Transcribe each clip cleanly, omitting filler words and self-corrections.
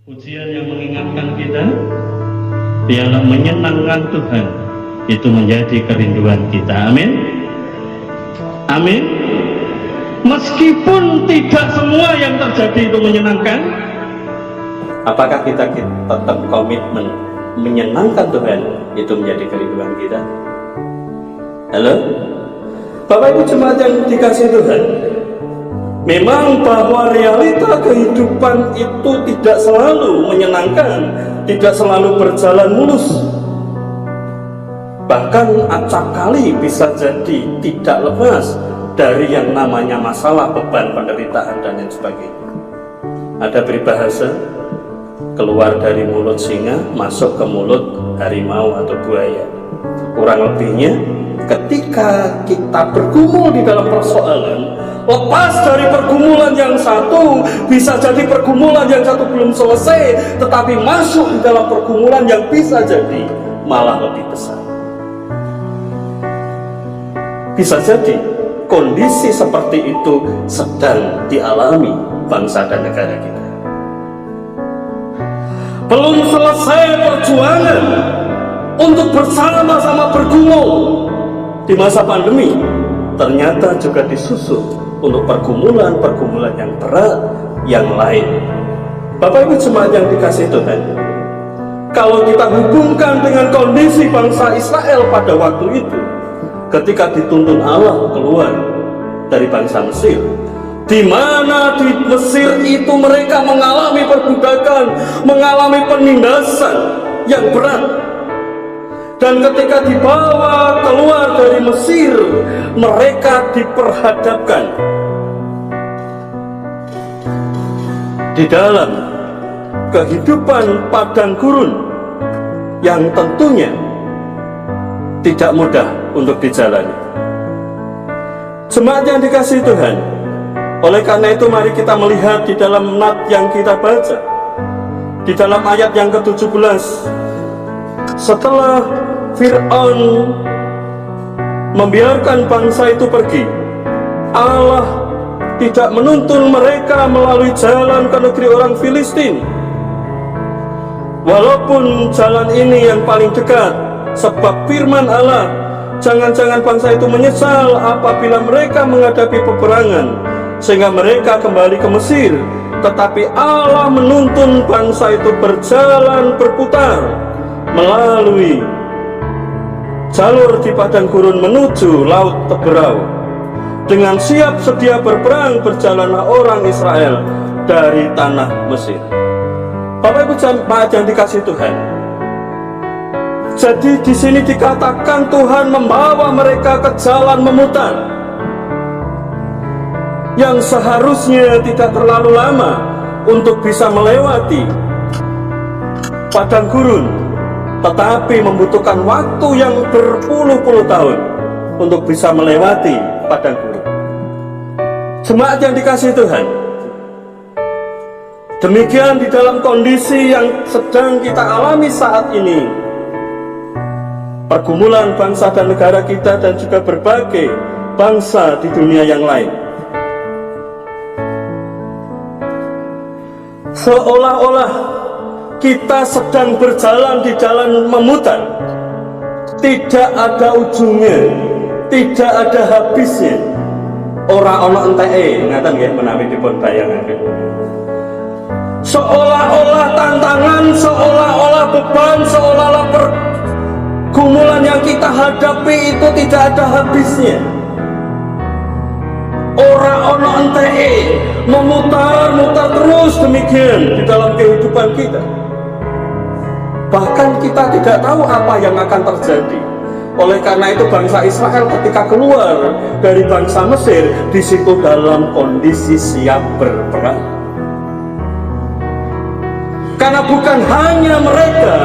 Ujian yang mengingatkan kita, biarlah menyenangkan Tuhan itu menjadi kerinduan kita. Amin. Amin. Meskipun tidak semua yang terjadi itu menyenangkan, apakah kita tetap komitmen menyenangkan Tuhan itu menjadi kerinduan kita? Halo, Bapak Ibu jemaat yang dikasihi Tuhan, memang bahwa realita kehidupan itu tidak selalu menyenangkan, tidak selalu berjalan mulus. Bahkan acap kali bisa jadi tidak lepas dari yang namanya masalah, beban, penderitaan, dan lain sebagainya. Ada peribahasa, keluar dari mulut singa, masuk ke mulut harimau atau buaya. Kurang lebihnya, ketika kita bergumul di dalam persoalan, lepas dari pergumulan yang satu, bisa jadi pergumulan yang satu belum selesai, tetapi masuk di dalam pergumulan yang bisa jadi malah lebih besar. Bisa jadi kondisi seperti itu sedang dialami bangsa dan negara kita. Belum selesai perjuangan untuk bersama-sama bergumul di masa pandemi, ternyata juga disusul untuk pergumulan-pergumulan yang berat yang lain. Bapak Ibu jemaat yang dikasihi Tuhan, kalau kita hubungkan dengan kondisi bangsa Israel pada waktu itu, ketika dituntun Allah keluar dari bangsa Mesir, di mana di Mesir itu mereka mengalami perbudakan, mengalami penindasan yang berat. Dan ketika dibawa keluar dari Mesir, mereka diperhadapkan di dalam kehidupan padang gurun yang tentunya tidak mudah untuk dijalani. Jemaat yang dikasihi Tuhan, oleh karena itu mari kita melihat di dalam nat yang kita baca, di dalam ayat yang ke-17, setelah Fir'aun membiarkan bangsa itu pergi, Allah tidak menuntun mereka melalui jalan ke negeri orang Filistin. Walaupun jalan ini yang paling dekat, sebab firman Allah, jangan-jangan bangsa itu menyesal apabila mereka menghadapi peperangan, sehingga mereka kembali ke Mesir. Tetapi Allah menuntun bangsa itu berjalan berputar melalui jalur di padang gurun menuju laut Teberau. Dengan siap sedia berperang, berjalanlah orang Israel dari tanah Mesir. Bapak Ibu jemaat yang dikasihi Tuhan, jadi di sini dikatakan Tuhan membawa mereka ke jalan memutar yang seharusnya tidak terlalu lama untuk bisa melewati padang gurun, tetapi membutuhkan waktu yang berpuluh-puluh tahun untuk bisa melewati padang gurun. Jemaat yang dikasihi Tuhan, demikian di dalam kondisi yang sedang kita alami saat ini, pergumulan bangsa dan negara kita dan juga berbagai bangsa di dunia yang lain. Seolah-olah kita sedang berjalan di jalan memutar, tidak ada ujungnya, tidak ada habisnya. Ora ono enteke, ngaten nggih menawi dipun bayangaken. Seolah-olah tantangan, seolah-olah beban, seolah-olah pergumulan yang kita hadapi itu tidak ada habisnya. Ora ono enteke, memutar-mutar terus demikian di dalam kehidupan kita. Bahkan kita tidak tahu apa yang akan terjadi. Oleh karena itu bangsa Israel ketika keluar dari bangsa Mesir, di situ dalam kondisi siap berperang. Karena bukan hanya mereka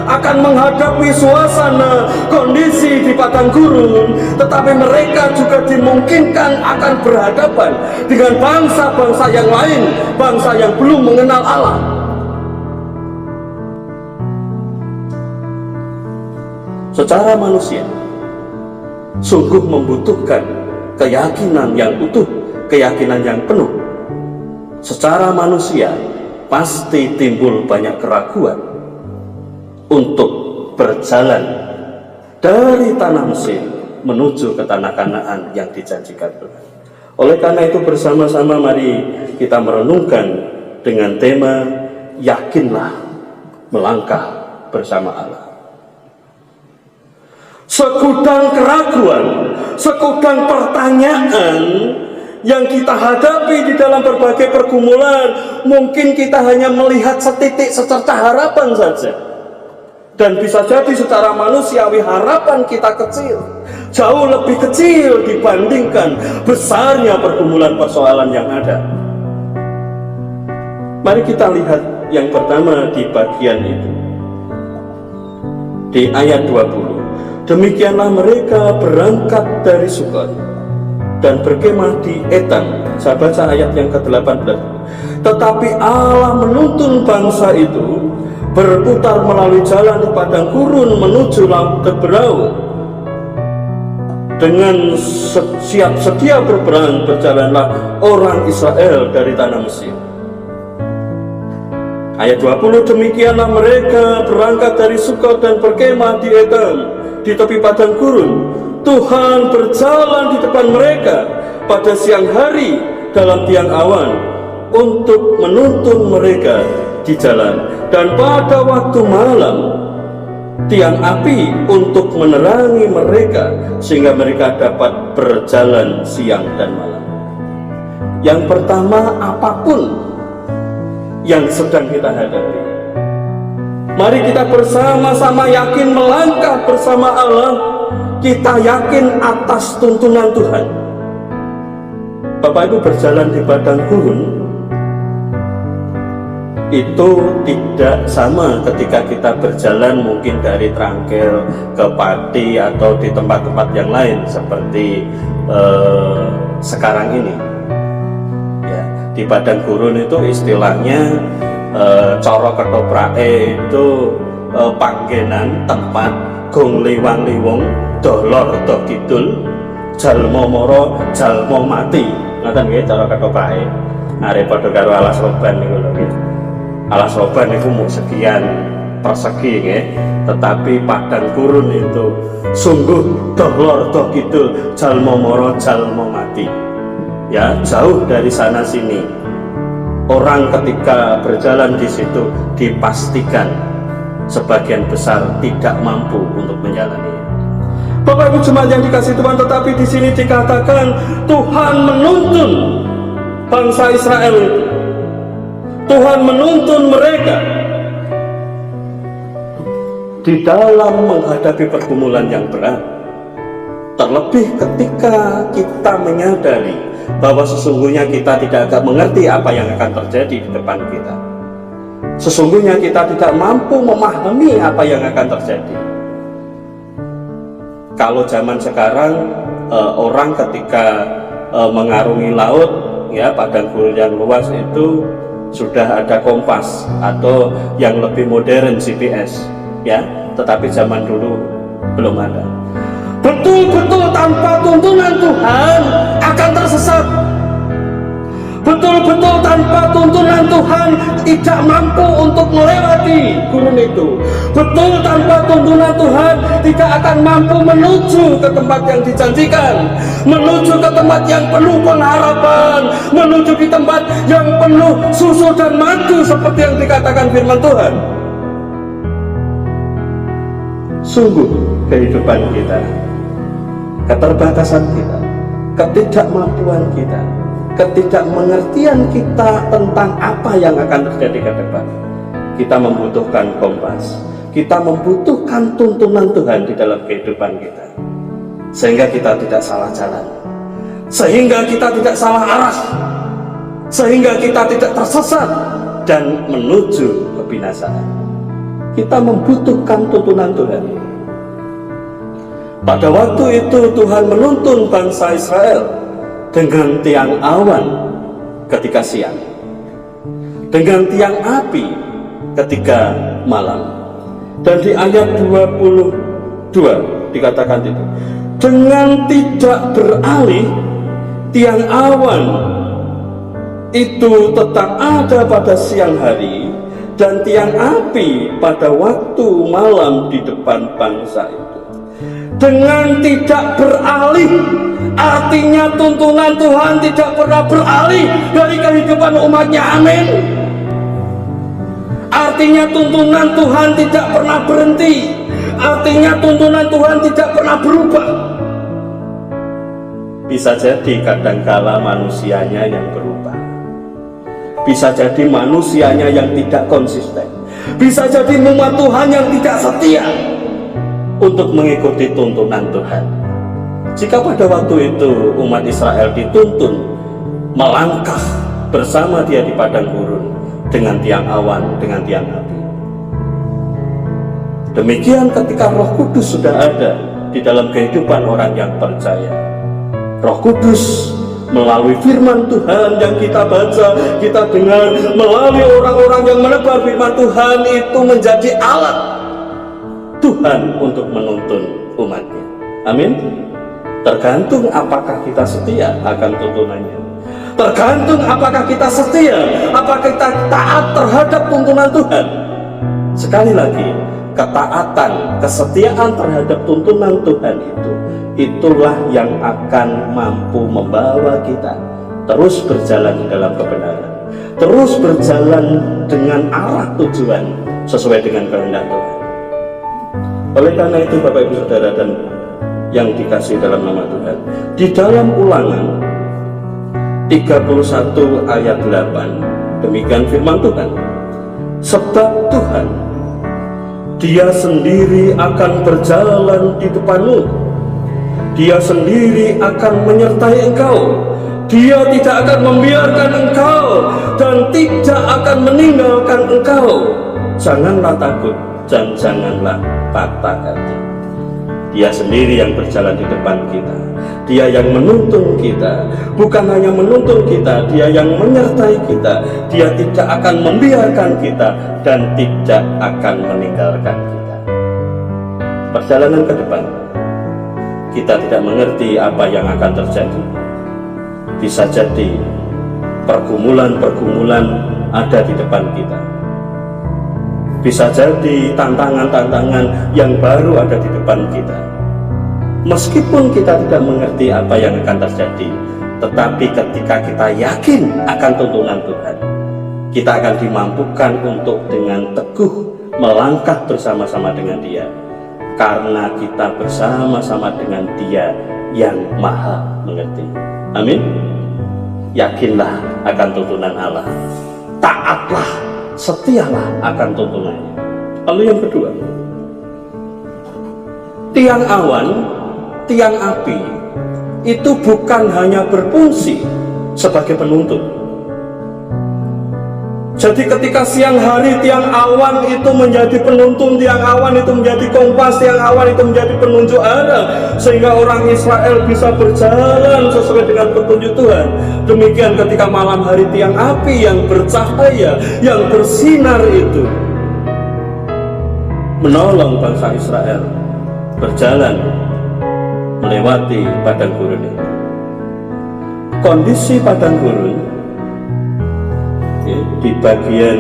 akan menghadapi suasana kondisi di padang gurun, tetapi mereka juga dimungkinkan akan berhadapan dengan bangsa-bangsa yang lain, bangsa yang belum mengenal Allah. Secara manusia, sungguh membutuhkan keyakinan yang utuh, keyakinan yang penuh. Secara manusia, pasti timbul banyak keraguan untuk berjalan dari tanah Mesir menuju ke tanah Kanaan yang dijanjikan Tuhan. Oleh karena itu bersama-sama mari kita merenungkan dengan tema yakinlah melangkah bersama Allah. Segudang keraguan, segudang pertanyaan yang kita hadapi di dalam berbagai pergumulan, mungkin kita hanya melihat setitik secerca harapan saja. Dan bisa jadi secara manusiawi harapan kita kecil, jauh lebih kecil dibandingkan besarnya pergumulan persoalan yang ada. Mari kita lihat yang pertama di bagian itu. Di ayat 20. Demikianlah mereka berangkat dari Sukot dan berkemah di Etam. Saya baca ayat yang ke-18. Tetapi Allah menuntun bangsa itu berputar melalui jalan di padang gurun menuju laut Teberau. Dengan siap sedia berperang berjalanlah orang Israel dari tanah Mesir. Ayat 20, demikianlah mereka berangkat dari Sukot dan berkemah di Etam di tepi padang gurun. Tuhan berjalan di depan mereka pada siang hari dalam tiang awan untuk menuntun mereka di jalan, dan pada waktu malam tiang api untuk menerangi mereka sehingga mereka dapat berjalan siang dan malam. Yang pertama, apapun yang sedang kita hadapi, mari kita bersama-sama yakin melangkah bersama Allah. Kita yakin atas tuntunan Tuhan. Bapak Ibu, berjalan di padang gurun itu tidak sama ketika kita berjalan mungkin dari Trangkil ke Pati atau di tempat-tempat yang lain seperti sekarang ini. Ya, di padang gurun itu istilahnya coro ketoprake itu panggenan tempat gong liwang-liwong dolor do kidul jalmo moro jalmo mati. Ngoten nggih cara ketoprake. Arep padha karo alas roban niku lho nggih. Alas roban niku mung sekian persegi nggih, tetapi padang gurun itu sungguh dolor do kidul jalmo moro jalmo mati. Ya, jauh dari sana sini. Orang ketika berjalan di situ dipastikan sebagian besar tidak mampu untuk menjalani. Bapak Ibu jemaat yang dikasih Tuhan, tetapi di sini dikatakan Tuhan menuntun bangsa Israel itu. Tuhan menuntun mereka di dalam menghadapi pergumulan yang berat. Terlebih ketika kita menyadari bahwa sesungguhnya kita tidak akan mengerti apa yang akan terjadi di depan kita. Sesungguhnya kita tidak mampu memahami apa yang akan terjadi. Kalau zaman sekarang orang ketika mengarungi laut, ya padang gurun yang luas itu sudah ada kompas atau yang lebih modern GPS, ya. Tetapi zaman dulu belum ada. Betul-betul tanpa tuntunan Tuhan akan tersesat. Betul-betul tanpa tuntunan Tuhan tidak mampu untuk melewati gurun itu. Betul tanpa tuntunan Tuhan tidak akan mampu menuju ke tempat yang dijanjikan, menuju ke tempat yang penuh pengharapan, menuju ke tempat yang penuh susu dan madu seperti yang dikatakan firman Tuhan. Sungguh kehidupan kita, keterbatasan kita, ketidakmampuan kita, ketidakmengertian kita tentang apa yang akan terjadi ke depan, kita membutuhkan kompas, kita membutuhkan tuntunan Tuhan di dalam kehidupan kita, sehingga kita tidak salah jalan, sehingga kita tidak salah arah, sehingga kita tidak tersesat dan menuju kebinasaan. Kita membutuhkan tuntunan Tuhan. Pada waktu itu Tuhan menuntun bangsa Israel dengan tiang awan ketika siang, dengan tiang api ketika malam. Dan di ayat 22 dikatakan itu, dengan tidak beralih tiang awan itu tetap ada pada siang hari, dan tiang api pada waktu malam di depan bangsa itu. Dengan tidak beralih, artinya tuntunan Tuhan tidak pernah beralih dari kehidupan umatnya. Amin. Artinya tuntunan Tuhan tidak pernah berhenti. Artinya tuntunan Tuhan tidak pernah berubah. Bisa jadi kadangkala manusianya yang berubah. Bisa jadi manusianya yang tidak konsisten. Bisa jadi umat Tuhan yang tidak setia untuk mengikuti tuntunan Tuhan. Jika pada waktu itu umat Israel dituntun melangkah bersama dia di padang gurun dengan tiang awan, dengan tiang api. Demikian ketika Roh Kudus sudah ada di dalam kehidupan orang yang percaya. Roh Kudus melalui firman Tuhan yang kita baca, kita dengar, melalui orang-orang yang menebar firman Tuhan itu menjadi alat Tuhan untuk menuntun umatnya. Amin. Tergantung apakah kita setia akan tuntunannya. Tergantung apakah kita setia, apakah kita taat terhadap tuntunan Tuhan. Sekali lagi, ketaatan, kesetiaan terhadap tuntunan Tuhan itulah yang akan mampu membawa kita terus berjalan di dalam kebenaran, terus berjalan dengan arah tujuan sesuai dengan kehendak Tuhan. Oleh karena itu Bapak Ibu Saudara dan yang dikasih dalam nama Tuhan, di dalam Ulangan 31 ayat 8 demikian firman Tuhan, sebab Tuhan Dia sendiri akan berjalan di depanmu, Dia sendiri akan menyertai engkau, Dia tidak akan membiarkan engkau dan tidak akan meninggalkan engkau. Janganlah takut dan janganlah patah hati. Dia sendiri yang berjalan di depan kita, Dia yang menuntun kita. Bukan hanya menuntun kita, Dia yang menyertai kita. Dia tidak akan membiarkan kita dan tidak akan meninggalkan kita. Perjalanan ke depan, kita tidak mengerti apa yang akan terjadi. Bisa jadi pergumulan-pergumulan ada di depan kita. Bisa jadi tantangan-tantangan yang baru ada di depan kita. Meskipun kita tidak mengerti apa yang akan terjadi, tetapi ketika kita yakin akan tuntunan Tuhan, kita akan dimampukan untuk dengan teguh melangkah bersama-sama dengan Dia, karena kita bersama-sama dengan Dia yang maha mengerti. Amin. Yakinlah akan tuntunan Allah, taatlah, setialah akan tuntunannya. Lalu yang kedua, tiang awan, tiang api itu bukan hanya berfungsi sebagai penuntun. Jadi ketika siang hari tiang awan itu menjadi penuntun, tiang awan itu menjadi kompas, tiang awan itu menjadi penunjuk arah, sehingga orang Israel bisa berjalan sesuai dengan petunjuk Tuhan. Demikian ketika malam hari tiang api yang bercahaya, yang bersinar itu menolong bangsa Israel berjalan melewati padang gurun itu. Kondisi padang gurun di bagian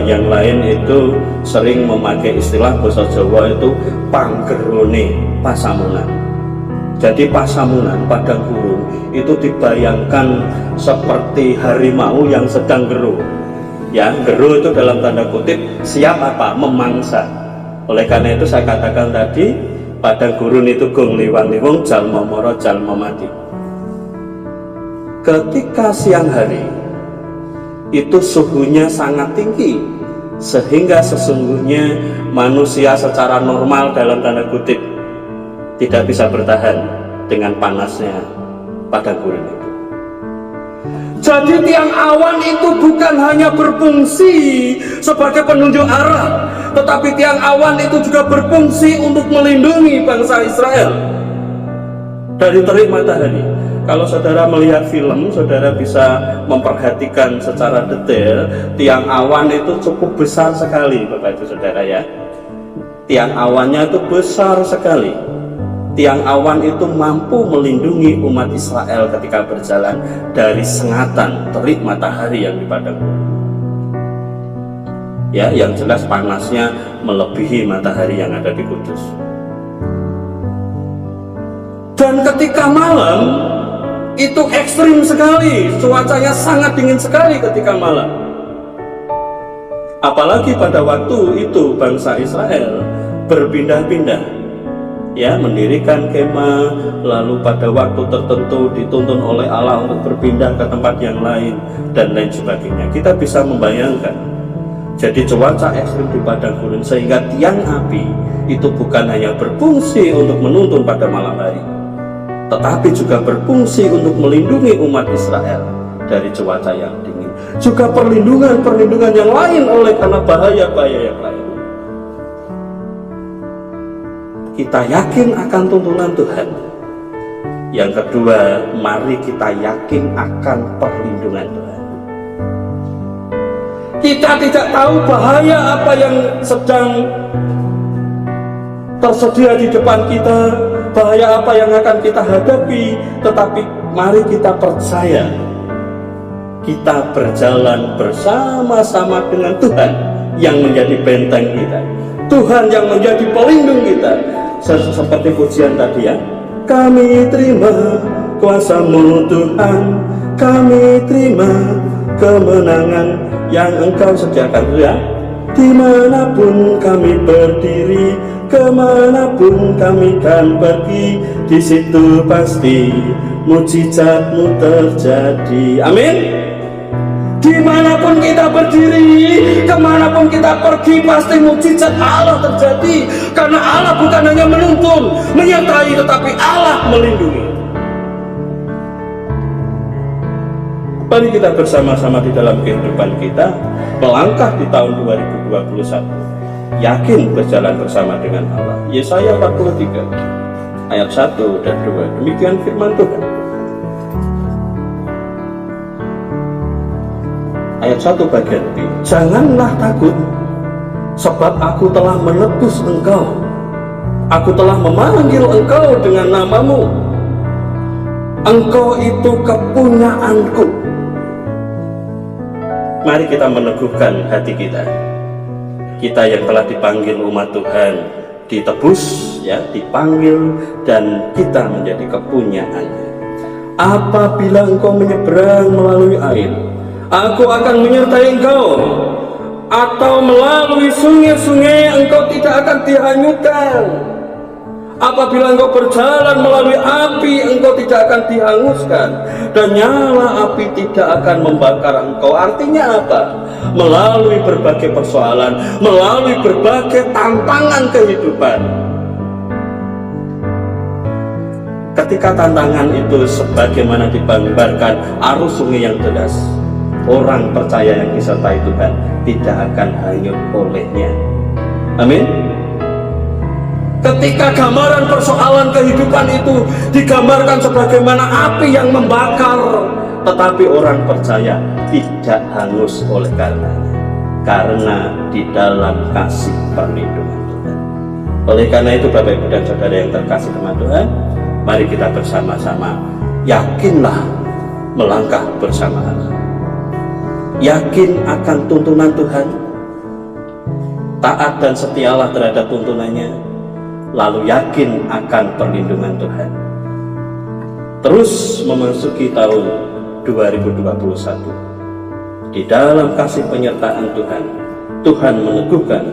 yang lain itu sering memakai istilah bahasa Jawa itu panggerone pasamunan. Jadi pasamunan, padang gurun itu dibayangkan seperti harimau yang sedang geruh. Ya, geruh itu dalam tanda kutip siap apa? Memangsa. Oleh karena itu saya katakan tadi, padang gurun itu gong liwang-liwang, jalma moro jalma mati. Ketika siang hari itu suhunya sangat tinggi, sehingga sesungguhnya manusia secara normal dalam tanda kutip tidak bisa bertahan dengan panasnya padang gurun itu. Jadi tiang awan itu bukan hanya berfungsi sebagai penunjuk arah, tetapi tiang awan itu juga berfungsi untuk melindungi bangsa Israel dari terik matahari. Kalau saudara melihat film, saudara bisa memperhatikan secara detail, tiang awan itu cukup besar sekali, Bapak Ibu Saudara ya. Tiang awannya itu besar sekali. tiang awan itu mampu melindungi umat Israel ketika berjalan dari sengatan terik matahari yang di padang gurun. Ya, yang jelas panasnya melebihi matahari yang ada di Kudus. Dan ketika malam itu ekstrim sekali, cuacanya sangat dingin sekali ketika malam. Apalagi pada waktu itu bangsa Israel berpindah-pindah, ya, mendirikan kemah, lalu pada waktu tertentu dituntun oleh Allah untuk berpindah ke tempat yang lain dan lain sebagainya. Kita bisa membayangkan, jadi cuaca ekstrim di padang gurun sehingga tiang api itu bukan hanya berfungsi untuk menuntun pada malam hari, tetapi juga berfungsi untuk melindungi umat Israel dari cuaca yang dingin, juga perlindungan yang lain oleh karena bahaya-bahaya yang lain. Kita yakin akan tuntunan Tuhan. Yang kedua, mari kita yakin akan perlindungan Tuhan. Kita tidak tahu bahaya apa yang sedang tersedia di depan kita, bahaya apa yang akan kita hadapi, tetapi mari kita percaya kita berjalan bersama-sama dengan Tuhan yang menjadi benteng kita, Tuhan yang menjadi pelindung kita. Seperti pujian tadi, ya, kami terima kuasa-Mu Tuhan, kami terima kemenangan yang Engkau sediakan, ya. Dimanapun kami berdiri, kemanapun kami kan pergi, di situ pasti mujizat-Mu terjadi. Amin. Dimanapun kita berdiri, kemanapun kita pergi, pasti mujizat Allah terjadi. Karena Allah bukan hanya menuntun, menyertai, tetapi Allah melindungi. Mari kita bersama-sama di dalam kehidupan kita melangkah di tahun 2021, yakin berjalan bersama dengan Allah. Yesaya 43 ayat 1 dan 2, demikian firman Tuhan. Ayat 1 bagian B. Janganlah takut, sebab aku telah menebus engkau. Aku telah memanggil engkau dengan namamu. Engkau itu kepunyaanku. Mari kita meneguhkan hati kita. Kita yang telah dipanggil umat Tuhan, ditebus, ya, dipanggil, dan kita menjadi kepunyaannya. Apabila engkau menyeberang melalui air, aku akan menyertai engkau, atau melalui sungai-sungai engkau tidak akan dihanyutkan. Apabila engkau berjalan melalui api, engkau tidak akan dihanguskan, dan nyala api tidak akan membakar engkau. Artinya apa? Melalui berbagai persoalan, melalui berbagai tantangan kehidupan, ketika tantangan itu sebagaimana digambarkan arus sungai yang deras, orang percaya yang disertai Tuhan tidak akan hanyut olehnya. Amin. Ketika gambaran persoalan kehidupan itu digambarkan sebagaimana api yang membakar, tetapi orang percaya tidak hangus oleh karenanya, karena di dalam kasih perlindungan Tuhan. Oleh karena itu, Bapak Ibu dan Saudara yang terkasih sama Tuhan, mari kita bersama-sama yakinlah melangkah bersama Allah. Yakin akan tuntunan Tuhan, taat dan setialah terhadap tuntunannya, lalu yakin akan perlindungan Tuhan. Terus memasuki tahun 2021 di dalam kasih penyertaan Tuhan. Tuhan meneguhkan,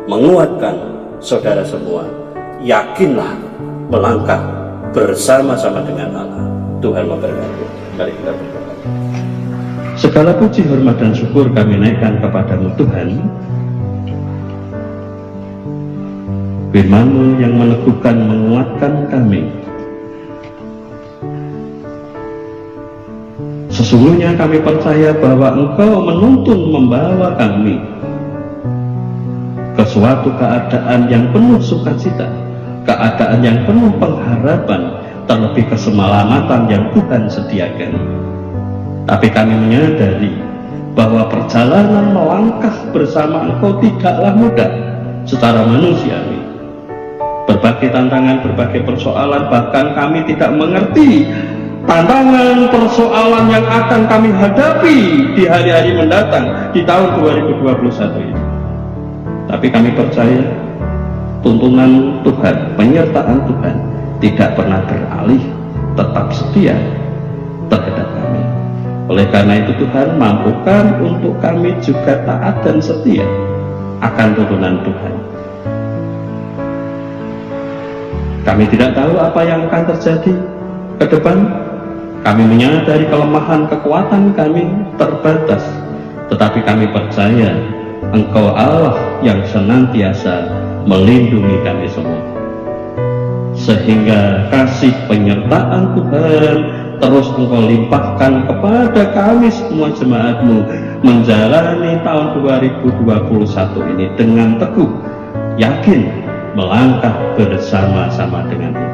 menguatkan saudara semua. Yakinlah melangkah bersama-sama dengan Allah. Tuhan memberkati. Mari kita berdoa. Segala puji, hormat, dan syukur kami naikkan kepadamu Tuhan. Firman-Mu yang meneguhkan, menguatkan kami. Sesungguhnya kami percaya bahwa Engkau menuntun membawa kami ke suatu keadaan yang penuh sukacita, keadaan yang penuh pengharapan, terlebih keselamatan yang Tuhan sediakan. Tapi kami menyadari bahwa perjalanan melangkah bersama Engkau tidaklah mudah secara manusiawi. berbagai tantangan, berbagai persoalan, bahkan kami tidak mengerti tantangan persoalan yang akan kami hadapi di hari-hari mendatang di tahun 2021 ini. Tapi kami percaya tuntunan Tuhan, penyertaan Tuhan tidak pernah beralih, tetap setia terhadap kami. Oleh karena itu Tuhan mampukan untuk kami juga taat dan setia akan tuntunan Tuhan. Kami tidak tahu apa yang akan terjadi ke depan. Kami menyadari kelemahan kekuatan kami terbatas, tetapi kami percaya Engkau Allah yang senantiasa melindungi kami semua, sehingga kasih penyertaan Tuhan terus Engkau limpahkan kepada kami semua jemaat-Mu menjalani tahun 2021 ini dengan teguh, yakin melangkah bersama-sama dengan Tuhan.